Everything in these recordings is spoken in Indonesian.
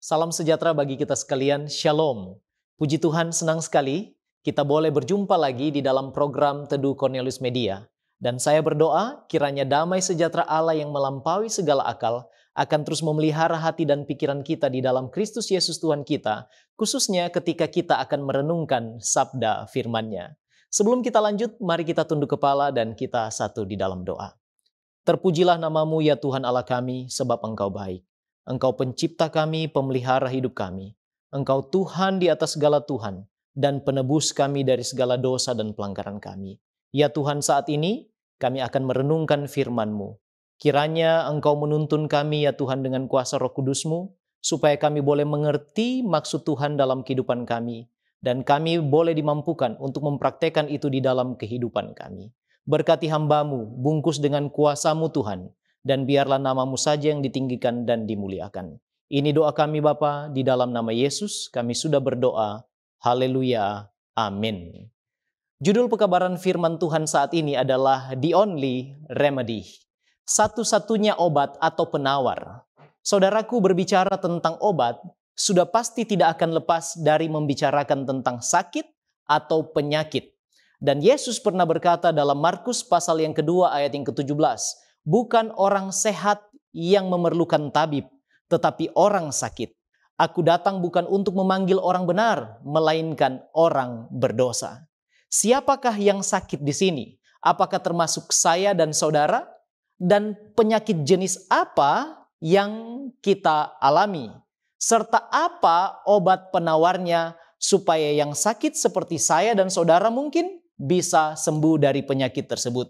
Salam sejahtera bagi kita sekalian, Shalom. Puji Tuhan, senang sekali kita boleh berjumpa lagi di dalam program Teduh Cornelius Media. Dan saya berdoa kiranya damai sejahtera Allah yang melampaui segala akal akan terus memelihara hati dan pikiran kita di dalam Kristus Yesus Tuhan kita, khususnya ketika kita akan merenungkan sabda firman-Nya. Sebelum kita lanjut, mari kita tunduk kepala dan kita satu di dalam doa. Terpujilah namamu ya Tuhan Allah kami, sebab Engkau baik. Engkau pencipta kami, pemelihara hidup kami. Engkau Tuhan di atas segala Tuhan, dan penebus kami dari segala dosa dan pelanggaran kami. Ya Tuhan, saat ini kami akan merenungkan firman-Mu. Kiranya Engkau menuntun kami ya Tuhan dengan kuasa Roh Kudus-Mu, supaya kami boleh mengerti maksud Tuhan dalam kehidupan kami, dan kami boleh dimampukan untuk mempraktekkan itu di dalam kehidupan kami. Berkati hamba-Mu, bungkus dengan kuasa-Mu Tuhan, dan biarlah nama-Mu saja yang ditinggikan dan dimuliakan. Ini doa kami Bapa, di dalam nama Yesus kami sudah berdoa. Haleluya. Amin. Judul pekabaran firman Tuhan saat ini adalah The Only Remedy. Satu-satunya obat atau penawar. Saudaraku, berbicara tentang obat, sudah pasti tidak akan lepas dari membicarakan tentang sakit atau penyakit. Dan Yesus pernah berkata dalam Markus pasal yang kedua ayat yang ke-17, bukan orang sehat yang memerlukan tabib, tetapi orang sakit. Aku datang bukan untuk memanggil orang benar, melainkan orang berdosa. Siapakah yang sakit di sini? Apakah termasuk saya dan saudara? Dan penyakit jenis apa yang kita alami? Serta apa obat penawarnya supaya yang sakit seperti saya dan saudara mungkin bisa sembuh dari penyakit tersebut?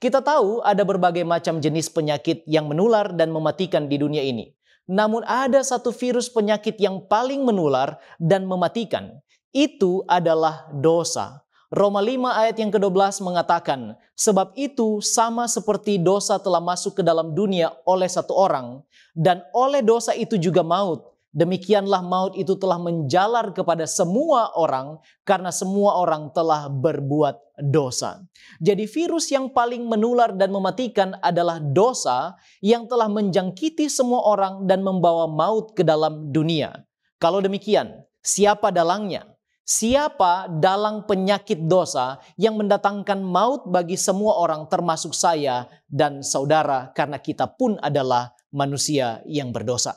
Kita tahu ada berbagai macam jenis penyakit yang menular dan mematikan di dunia ini. Namun ada satu virus penyakit yang paling menular dan mematikan. Itu adalah dosa. Roma 5 ayat yang ke-12 mengatakan, sebab itu sama seperti dosa telah masuk ke dalam dunia oleh satu orang, dan oleh dosa itu juga maut. Demikianlah maut itu telah menjalar kepada semua orang karena semua orang telah berbuat dosa. Jadi virus yang paling menular dan mematikan adalah dosa yang telah menjangkiti semua orang dan membawa maut ke dalam dunia. Kalau demikian, siapa dalangnya? Siapa dalang penyakit dosa yang mendatangkan maut bagi semua orang termasuk saya dan saudara karena kita pun adalah manusia yang berdosa.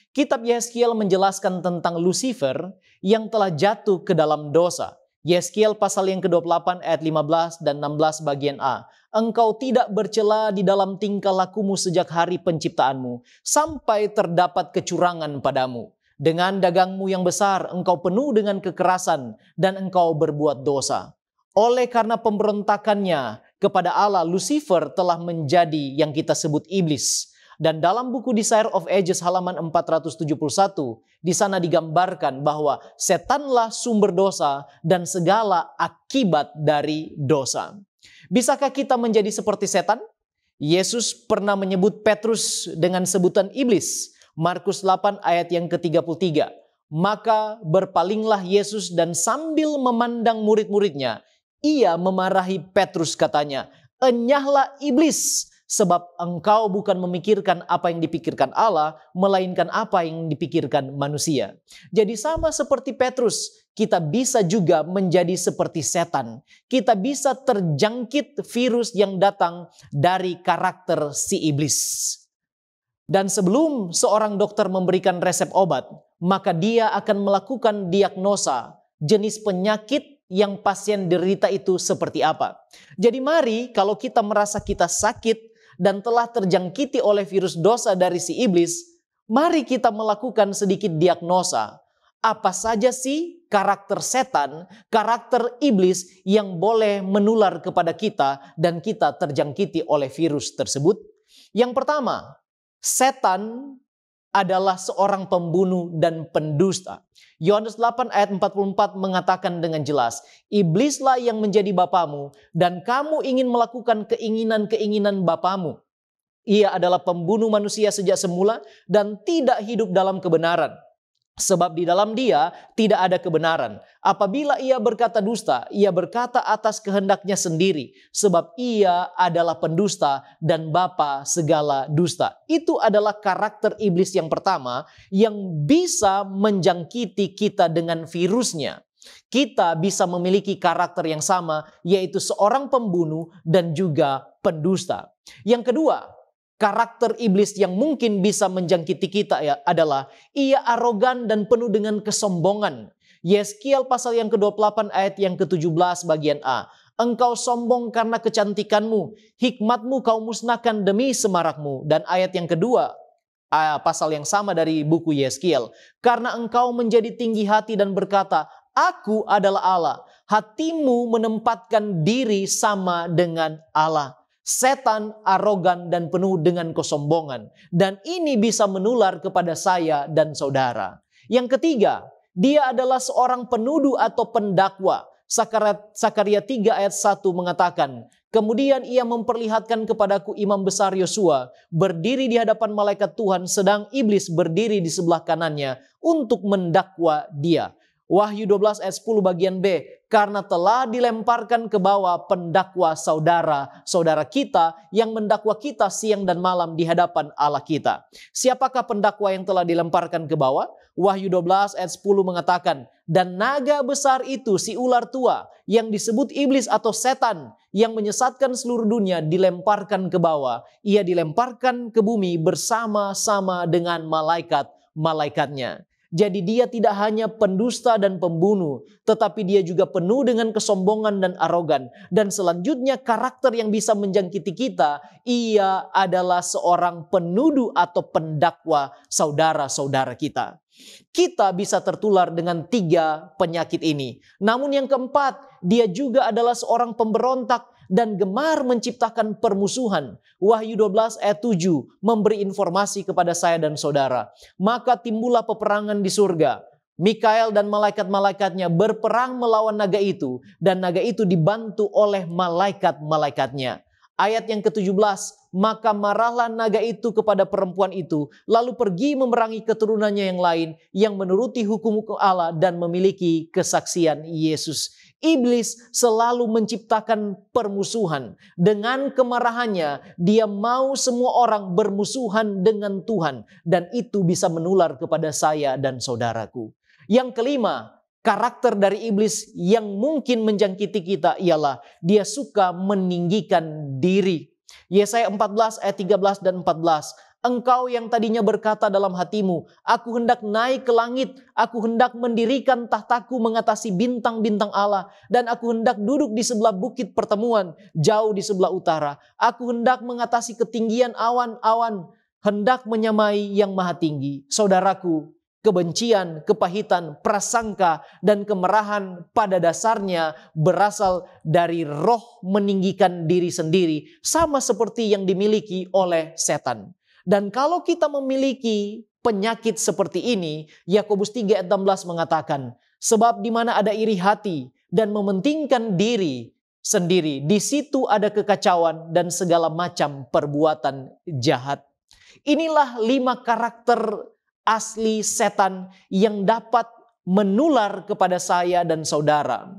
Kitab Yeskiel menjelaskan tentang Lucifer yang telah jatuh ke dalam dosa. Yeskiel pasal yang ke-28 ayat 15 dan 16 bagian A. Engkau tidak bercela di dalam tingkah lakumu sejak hari penciptaanmu, sampai terdapat kecurangan padamu. Dengan dagangmu yang besar, engkau penuh dengan kekerasan dan engkau berbuat dosa. Oleh karena pemberontakannya kepada Allah, Lucifer telah menjadi yang kita sebut iblis. Dan dalam buku Desire of Ages halaman 471, di sana digambarkan bahwa setanlah sumber dosa dan segala akibat dari dosa. Bisakah kita menjadi seperti setan? Yesus pernah menyebut Petrus dengan sebutan iblis. Markus 8 ayat yang ke-33. Maka berpalinglah Yesus dan sambil memandang murid-muridnya, ia memarahi Petrus katanya, enyahlah iblis, sebab engkau bukan memikirkan apa yang dipikirkan Allah, melainkan apa yang dipikirkan manusia. Jadi sama seperti Petrus, kita bisa juga menjadi seperti setan. Kita bisa terjangkit virus yang datang dari karakter si iblis. Dan sebelum seorang dokter memberikan resep obat, maka dia akan melakukan diagnosa jenis penyakit yang pasien derita itu seperti apa. Jadi mari kalau kita merasa kita sakit dan telah terjangkiti oleh virus dosa dari si iblis, mari kita melakukan sedikit diagnosa. Apa saja sih karakter setan, karakter iblis yang boleh menular kepada kita dan kita terjangkiti oleh virus tersebut? Yang pertama, setan adalah seorang pembunuh dan pendusta. Yohanes 8 ayat 44 mengatakan dengan jelas, iblislah yang menjadi bapamu dan kamu ingin melakukan keinginan-keinginan bapamu. Ia adalah pembunuh manusia sejak semula dan tidak hidup dalam kebenaran. Sebab di dalam dia tidak ada kebenaran. Apabila ia berkata dusta, ia berkata atas kehendaknya sendiri. Sebab ia adalah pendusta dan bapa segala dusta. Itu adalah karakter iblis yang pertama yang bisa menjangkiti kita dengan virusnya. Kita bisa memiliki karakter yang sama, yaitu seorang pembunuh dan juga pendusta. Yang kedua, karakter iblis yang mungkin bisa menjangkiti kita adalah ia arogan dan penuh dengan kesombongan. Yeskiel pasal yang ke-28 ayat yang ke-17 bagian A. Engkau sombong karena kecantikanmu, hikmatmu kau musnahkan demi semarakmu. Dan ayat yang kedua, pasal yang sama dari buku Yeskiel. Karena engkau menjadi tinggi hati dan berkata, Aku adalah Allah. Hatimu menempatkan diri sama dengan Allah. Setan arogan dan penuh dengan kesombongan. Dan ini bisa menular kepada saya dan saudara. Yang ketiga, dia adalah seorang penuduh atau pendakwa. Sakaria 3 ayat 1 mengatakan, kemudian ia memperlihatkan kepadaku imam besar Yosua berdiri di hadapan malaikat Tuhan, sedang iblis berdiri di sebelah kanannya untuk mendakwa dia. Wahyu 12 ayat 10 bagian B, karena telah dilemparkan ke bawah pendakwa saudara-saudara kita yang mendakwa kita siang dan malam di hadapan Allah kita. Siapakah pendakwa yang telah dilemparkan ke bawah? Wahyu 12 ayat 10 mengatakan, dan naga besar itu si ular tua yang disebut iblis atau setan yang menyesatkan seluruh dunia dilemparkan ke bawah. Ia dilemparkan ke bumi bersama-sama dengan malaikat-malaikatnya. Jadi dia tidak hanya pendusta dan pembunuh, tetapi dia juga penuh dengan kesombongan dan arogan. Dan selanjutnya karakter yang bisa menjangkiti kita, ia adalah seorang penuduh atau pendakwa saudara-saudara kita. Kita bisa tertular dengan 3 penyakit ini. Namun yang keempat, dia juga adalah seorang pemberontak dan gemar menciptakan permusuhan. Wahyu 12 ayat 7 memberi informasi kepada saya dan saudara. Maka timbullah peperangan di surga. Mikael dan malaikat-malaikatnya berperang melawan naga itu. Dan naga itu dibantu oleh malaikat-malaikatnya. Ayat yang ke-17, maka marahlah naga itu kepada perempuan itu, lalu pergi memerangi keturunannya yang lain, yang menuruti hukum Allah dan memiliki kesaksian Yesus. Iblis selalu menciptakan permusuhan. Dengan kemarahannya, dia mau semua orang bermusuhan dengan Tuhan. Dan itu bisa menular kepada saya dan saudaraku. Yang kelima, karakter dari iblis yang mungkin menjangkiti kita ialah dia suka meninggikan diri. Yesaya 14 ayat 13 dan 14. Engkau yang tadinya berkata dalam hatimu, aku hendak naik ke langit, aku hendak mendirikan tahtaku mengatasi bintang-bintang Allah, dan aku hendak duduk di sebelah bukit pertemuan, jauh di sebelah utara. Aku hendak mengatasi ketinggian awan-awan, hendak menyamai yang maha tinggi. Saudaraku, kebencian, kepahitan, prasangka, dan kemarahan pada dasarnya berasal dari roh meninggikan diri sendiri, sama seperti yang dimiliki oleh setan. Dan kalau kita memiliki penyakit seperti ini, Yakobus 3 ayat 16 mengatakan, sebab di mana ada iri hati dan mementingkan diri sendiri, di situ ada kekacauan dan segala macam perbuatan jahat. Inilah 5 karakter asli setan yang dapat menular kepada saya dan saudara.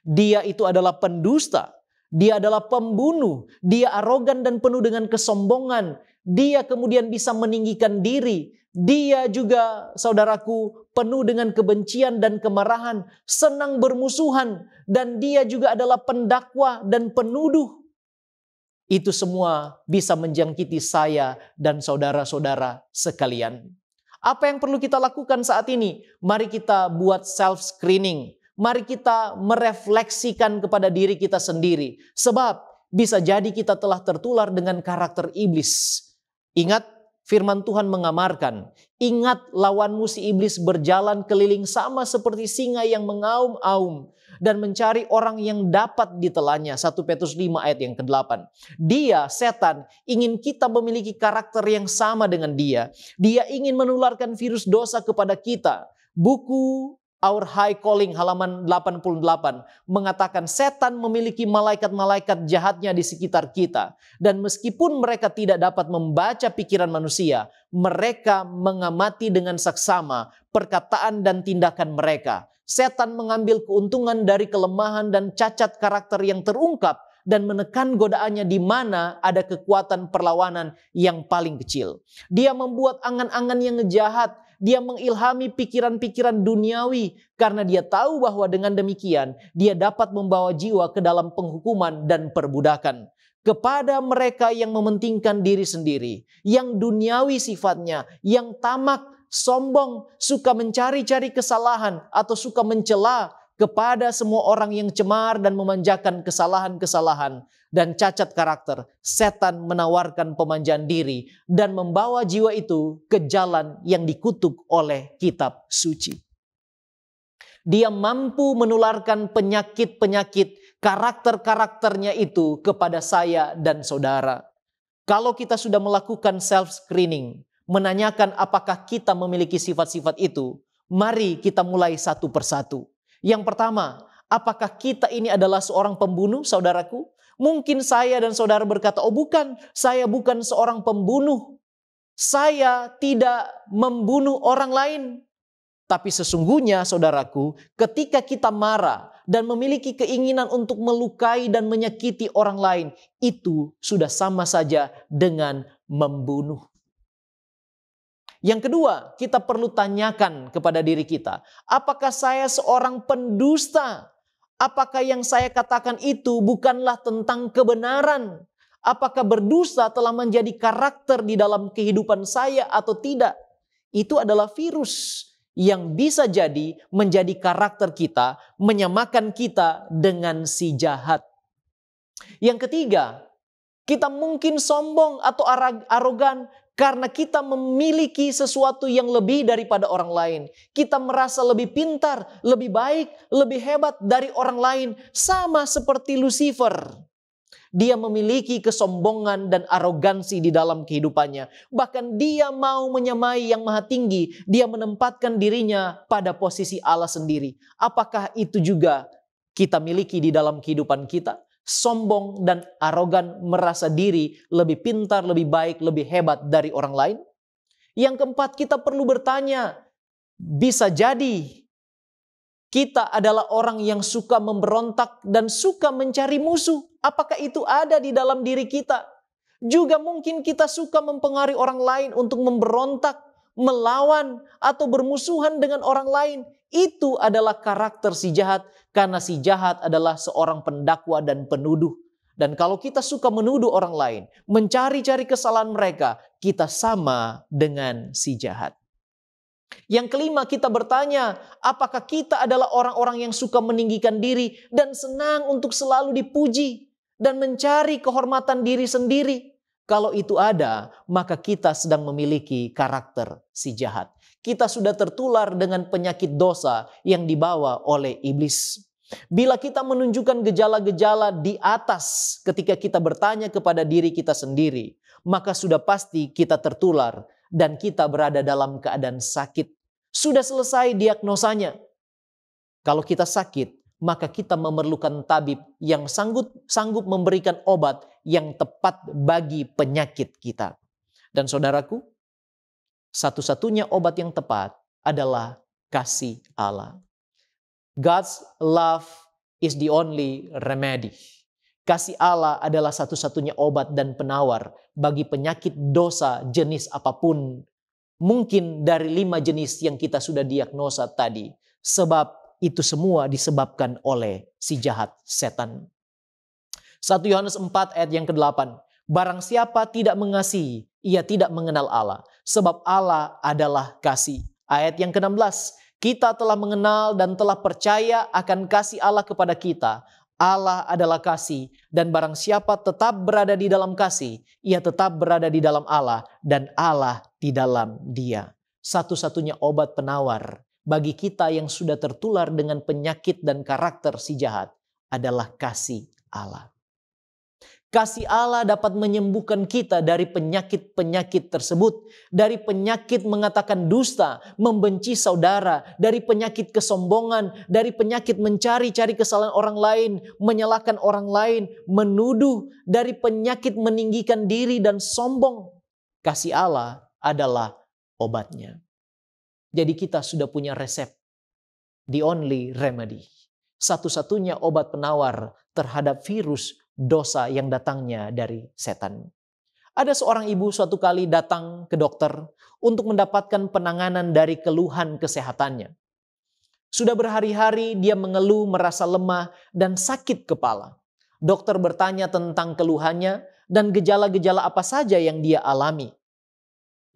Dia itu adalah pendusta, dia adalah pembunuh, dia arogan dan penuh dengan kesombongan. Dia kemudian bisa meninggikan diri. Dia juga, saudaraku, penuh dengan kebencian dan kemarahan, senang bermusuhan, dan dia juga adalah pendakwa dan penuduh. Itu semua bisa menjangkiti saya dan saudara-saudara sekalian. Apa yang perlu kita lakukan saat ini? Mari kita buat self-screening. Mari kita merefleksikan kepada diri kita sendiri. Sebab bisa jadi kita telah tertular dengan karakter iblis. Ingat, firman Tuhan mengamarkan, ingat lawanmu si iblis berjalan keliling sama seperti singa yang mengaum-aum dan mencari orang yang dapat ditelannya. 1 Petrus 5 ayat yang ke-8. Dia, setan, ingin kita memiliki karakter yang sama dengan dia. Dia ingin menularkan virus dosa kepada kita. Buku Our High Calling halaman 88 mengatakan setan memiliki malaikat-malaikat jahatnya di sekitar kita. Dan meskipun mereka tidak dapat membaca pikiran manusia, mereka mengamati dengan saksama perkataan dan tindakan mereka. Setan mengambil keuntungan dari kelemahan dan cacat karakter yang terungkap dan menekan godaannya di mana ada kekuatan perlawanan yang paling kecil. Dia membuat angan-angan yang jahat. Dia mengilhami pikiran-pikiran duniawi karena dia tahu bahwa dengan demikian dia dapat membawa jiwa ke dalam penghukuman dan perbudakan. Kepada mereka yang mementingkan diri sendiri, yang duniawi sifatnya, yang tamak, sombong, suka mencari-cari kesalahan atau suka mencela, kepada semua orang yang cemar dan memanjakan kesalahan-kesalahan dan cacat karakter, setan menawarkan pemanjaan diri dan membawa jiwa itu ke jalan yang dikutuk oleh kitab suci. Dia mampu menularkan penyakit-penyakit karakter-karakternya itu kepada saya dan saudara. Kalau kita sudah melakukan self-screening, menanyakan apakah kita memiliki sifat-sifat itu, mari kita mulai satu persatu. Yang pertama, apakah kita ini adalah seorang pembunuh, saudaraku? Mungkin saya dan saudara berkata, oh bukan, saya bukan seorang pembunuh. Saya tidak membunuh orang lain. Tapi sesungguhnya, saudaraku, ketika kita marah dan memiliki keinginan untuk melukai dan menyakiti orang lain, itu sudah sama saja dengan membunuh. Yang kedua, kita perlu tanyakan kepada diri kita, apakah saya seorang pendusta? Apakah yang saya katakan itu bukanlah tentang kebenaran? Apakah berdusta telah menjadi karakter di dalam kehidupan saya atau tidak? Itu adalah virus yang bisa jadi menjadi karakter kita, menyamakan kita dengan si jahat. Yang ketiga, kita mungkin sombong atau arogan karena kita memiliki sesuatu yang lebih daripada orang lain. Kita merasa lebih pintar, lebih baik, lebih hebat dari orang lain. Sama seperti Lucifer. Dia memiliki kesombongan dan arogansi di dalam kehidupannya. Bahkan dia mau menyamai yang maha tinggi. Dia menempatkan dirinya pada posisi Allah sendiri. Apakah itu juga kita miliki di dalam kehidupan kita? Sombong dan arogan, merasa diri lebih pintar, lebih baik, lebih hebat dari orang lain. Yang keempat, kita perlu bertanya, bisa jadi kita adalah orang yang suka memberontak dan suka mencari musuh. Apakah itu ada di dalam diri kita? Juga mungkin kita suka mempengaruhi orang lain untuk memberontak, melawan, atau bermusuhan dengan orang lain. Itu adalah karakter si jahat, karena si jahat adalah seorang pendakwa dan penuduh. Dan kalau kita suka menuduh orang lain, mencari-cari kesalahan mereka, kita sama dengan si jahat. Yang kelima, kita bertanya, apakah kita adalah orang-orang yang suka meninggikan diri dan senang untuk selalu dipuji dan mencari kehormatan diri sendiri? Kalau itu ada, maka kita sedang memiliki karakter si jahat. Kita sudah tertular dengan penyakit dosa yang dibawa oleh iblis. Bila kita menunjukkan gejala-gejala di atas ketika kita bertanya kepada diri kita sendiri, maka sudah pasti kita tertular dan kita berada dalam keadaan sakit. Sudah selesai diagnosanya. Kalau kita sakit, maka kita memerlukan tabib yang sanggup memberikan obat yang tepat bagi penyakit kita. Dan saudaraku, satu-satunya obat yang tepat adalah kasih Allah. God's love is the only remedy. Kasih Allah adalah satu-satunya obat dan penawar bagi penyakit dosa jenis apapun. Mungkin dari 5 jenis yang kita sudah diagnosa tadi. Sebab itu semua disebabkan oleh si jahat setan. 1 Yohanes 4 ayat yang ke-8. Barang siapa tidak mengasihi, ia tidak mengenal Allah. Sebab Allah adalah kasih. Ayat yang ke-16. Kita telah mengenal dan telah percaya akan kasih Allah kepada kita. Allah adalah kasih, dan barang siapa tetap berada di dalam kasih, ia tetap berada di dalam Allah, dan Allah di dalam dia. Satu-satunya obat penawar bagi kita yang sudah tertular dengan penyakit dan karakter si jahat adalah kasih Allah. Kasih Allah dapat menyembuhkan kita dari penyakit-penyakit tersebut. Dari penyakit mengatakan dusta, membenci saudara, dari penyakit kesombongan, dari penyakit mencari-cari kesalahan orang lain, menyalahkan orang lain, menuduh, dari penyakit meninggikan diri dan sombong. Kasih Allah adalah obatnya. Jadi kita sudah punya resep. The only remedy. Satu-satunya obat penawar terhadap virus dosa yang datangnya dari setan. Ada seorang ibu suatu kali datang ke dokter untuk mendapatkan penanganan dari keluhan kesehatannya. Sudah berhari-hari dia mengeluh, merasa lemah dan sakit kepala. Dokter bertanya tentang keluhannya dan gejala-gejala apa saja yang dia alami.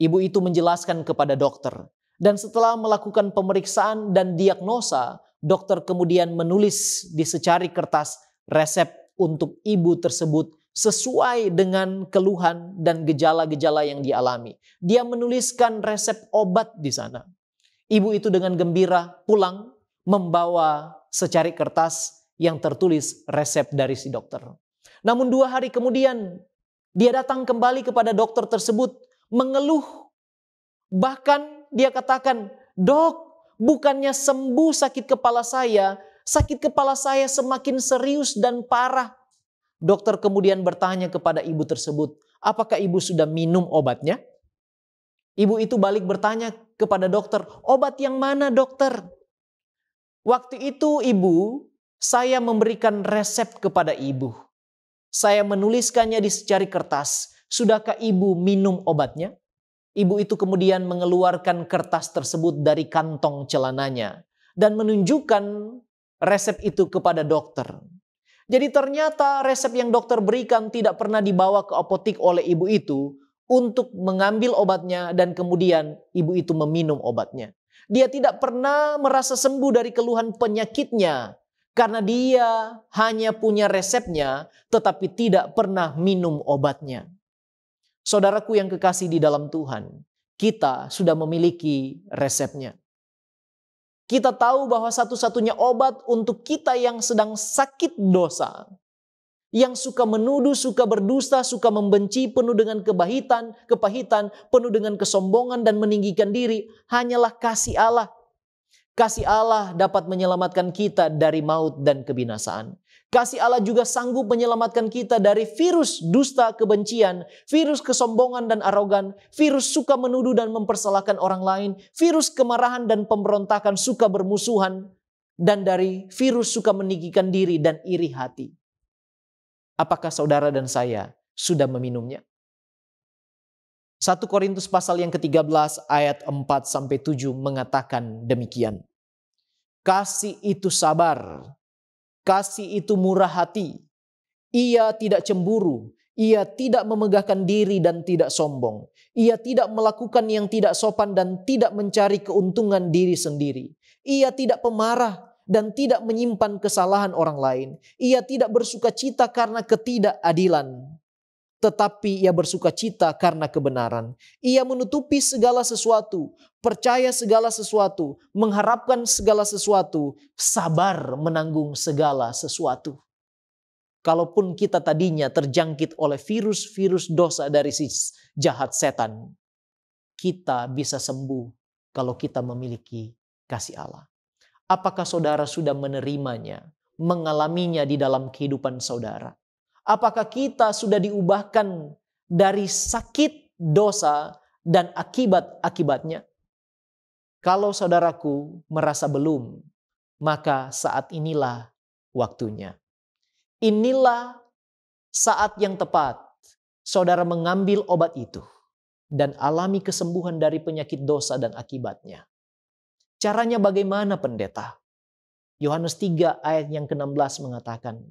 Ibu itu menjelaskan kepada dokter. Dan setelah melakukan pemeriksaan dan diagnosa, dokter kemudian menulis di secari kertas resep untuk ibu tersebut sesuai dengan keluhan dan gejala-gejala yang dialami. Dia menuliskan resep obat di sana. Ibu itu dengan gembira pulang membawa secari kertas yang tertulis resep dari si dokter. Namun 2 hari kemudian dia datang kembali kepada dokter tersebut mengeluh. Bahkan dia katakan, "Dok, bukannya sembuh sakit kepala saya semakin serius dan parah." Dokter kemudian bertanya kepada ibu tersebut, "Apakah ibu sudah minum obatnya?" Ibu itu balik bertanya kepada dokter, "Obat yang mana, dokter?" Waktu itu saya memberikan resep kepada ibu. Saya menuliskannya di secari kertas. "Sudahkah ibu minum obatnya?" Ibu itu kemudian mengeluarkan kertas tersebut dari kantong celananya dan menunjukkan resep itu kepada dokter. Jadi ternyata resep yang dokter berikan tidak pernah dibawa ke apotik oleh ibu itu untuk mengambil obatnya dan kemudian ibu itu meminum obatnya. Dia tidak pernah merasa sembuh dari keluhan penyakitnya karena dia hanya punya resepnya tetapi tidak pernah minum obatnya. Saudaraku yang kekasih di dalam Tuhan, kita sudah memiliki resepnya. Kita tahu bahwa satu-satunya obat untuk kita yang sedang sakit dosa, yang suka menuduh, suka berdusta, suka membenci, penuh dengan kepahitan, penuh dengan kesombongan dan meninggikan diri, hanyalah kasih Allah. Kasih Allah dapat menyelamatkan kita dari maut dan kebinasaan. Kasih Allah juga sanggup menyelamatkan kita dari virus dusta kebencian, virus kesombongan dan arogan, virus suka menuduh dan mempersalahkan orang lain, virus kemarahan dan pemberontakan, suka bermusuhan, dan dari virus suka meninggikan diri dan iri hati. Apakah saudara dan saya sudah meminumnya? 1 Korintus pasal yang ke-13 ayat 4-7 mengatakan demikian. Kasih itu sabar. Kasih itu murah hati. Ia tidak cemburu. Ia tidak memegahkan diri dan tidak sombong. Ia tidak melakukan yang tidak sopan dan tidak mencari keuntungan diri sendiri. Ia tidak pemarah dan tidak menyimpan kesalahan orang lain. Ia tidak bersuka cita karena ketidakadilan, tetapi ia bersuka cita karena kebenaran. Ia menutupi segala sesuatu, percaya segala sesuatu, mengharapkan segala sesuatu, sabar menanggung segala sesuatu. Kalaupun kita tadinya terjangkit oleh virus-virus dosa dari si jahat setan, kita bisa sembuh kalau kita memiliki kasih Allah. Apakah saudara sudah menerimanya, mengalaminya di dalam kehidupan saudara? Apakah kita sudah diubahkan dari sakit dosa dan akibat-akibatnya? Kalau saudaraku merasa belum, maka saat inilah waktunya. Inilah saat yang tepat saudara mengambil obat itu dan alami kesembuhan dari penyakit dosa dan akibatnya. Caranya bagaimana, pendeta? Yohanes 3 ayat yang ke-16 mengatakan,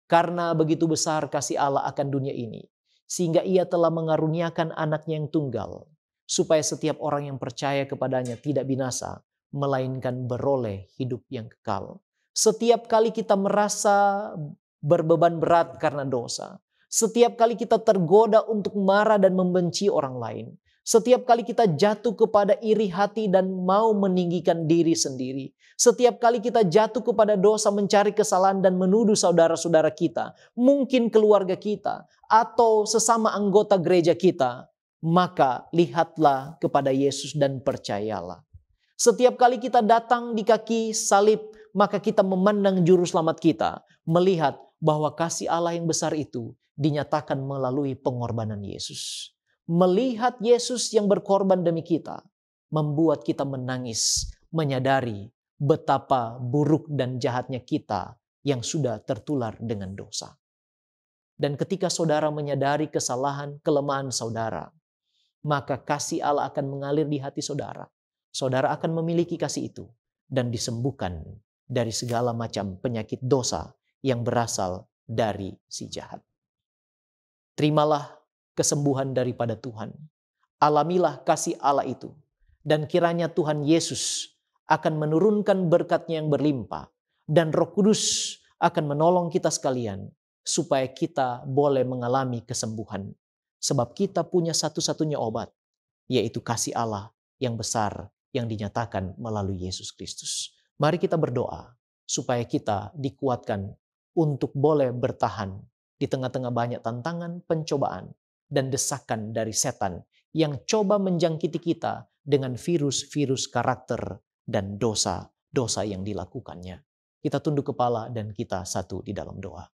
"Karena begitu besar kasih Allah akan dunia ini, sehingga ia telah mengaruniakan anaknya yang tunggal, supaya setiap orang yang percaya kepadanya tidak binasa, melainkan beroleh hidup yang kekal." Setiap kali kita merasa berbeban berat karena dosa, setiap kali kita tergoda untuk marah dan membenci orang lain, Setiap kali kita jatuh kepada iri hati dan mau meninggikan diri sendiri. Setiap kali kita jatuh kepada dosa mencari kesalahan dan menuduh saudara-saudara kita, mungkin keluarga kita, atau sesama anggota gereja kita, maka lihatlah kepada Yesus dan percayalah. Setiap kali kita datang di kaki salib, maka kita memandang juru selamat kita, melihat bahwa kasih Allah yang besar itu dinyatakan melalui pengorbanan Yesus. Melihat Yesus yang berkorban demi kita, membuat kita menangis, menyadari betapa buruk dan jahatnya kita yang sudah tertular dengan dosa. Dan ketika saudara menyadari kesalahan, kelemahan saudara, maka kasih Allah akan mengalir di hati saudara. Saudara akan memiliki kasih itu dan disembuhkan dari segala macam penyakit dosa yang berasal dari si jahat. Terimalah kesembuhan daripada Tuhan. Alamilah kasih Allah itu. Dan kiranya Tuhan Yesus akan menurunkan berkat-Nya yang berlimpah. Dan Roh Kudus akan menolong kita sekalian supaya kita boleh mengalami kesembuhan. Sebab kita punya satu-satunya obat, yaitu kasih Allah yang besar yang dinyatakan melalui Yesus Kristus. Mari kita berdoa supaya kita dikuatkan untuk boleh bertahan di tengah-tengah banyak tantangan, pencobaan, dan desakan dari setan yang coba menjangkiti kita dengan virus-virus karakter dan dosa-dosa yang dilakukannya. Kita tunduk kepala dan kita satu di dalam doa.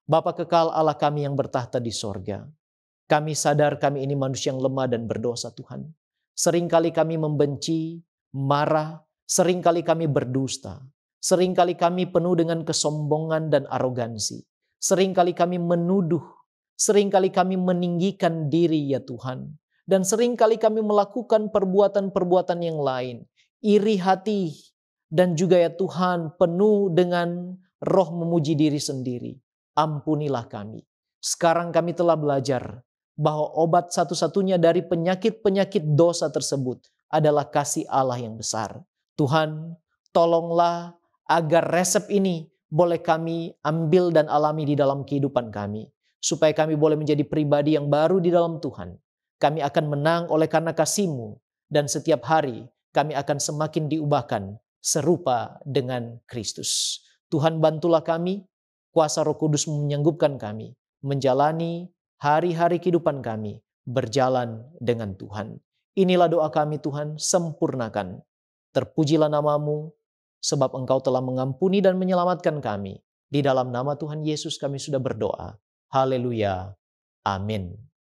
Bapa kekal Allah kami yang bertahta di sorga, kami sadar kami ini manusia yang lemah dan berdosa Tuhan. Seringkali kami membenci, marah, seringkali kami berdusta, seringkali kami penuh dengan kesombongan dan arogansi, seringkali kami menuduh, seringkali kami meninggikan diri ya Tuhan. Dan seringkali kami melakukan perbuatan-perbuatan yang lain. Iri hati dan juga ya Tuhan penuh dengan roh memuji diri sendiri. Ampunilah kami. Sekarang kami telah belajar bahwa obat satu-satunya dari penyakit-penyakit dosa tersebut adalah kasih Allah yang besar. Tuhan, tolonglah agar resep ini boleh kami ambil dan alami di dalam kehidupan kami. Supaya kami boleh menjadi pribadi yang baru di dalam Tuhan. Kami akan menang oleh karena kasih-Mu. Dan setiap hari kami akan semakin diubahkan serupa dengan Kristus. Tuhan bantulah kami, kuasa Roh Kudus menyanggupkan kami. Menjalani hari-hari kehidupan kami berjalan dengan Tuhan. Inilah doa kami Tuhan, sempurnakan. Terpujilah nama-Mu, sebab Engkau telah mengampuni dan menyelamatkan kami. Di dalam nama Tuhan Yesus kami sudah berdoa. Haleluya. Amin.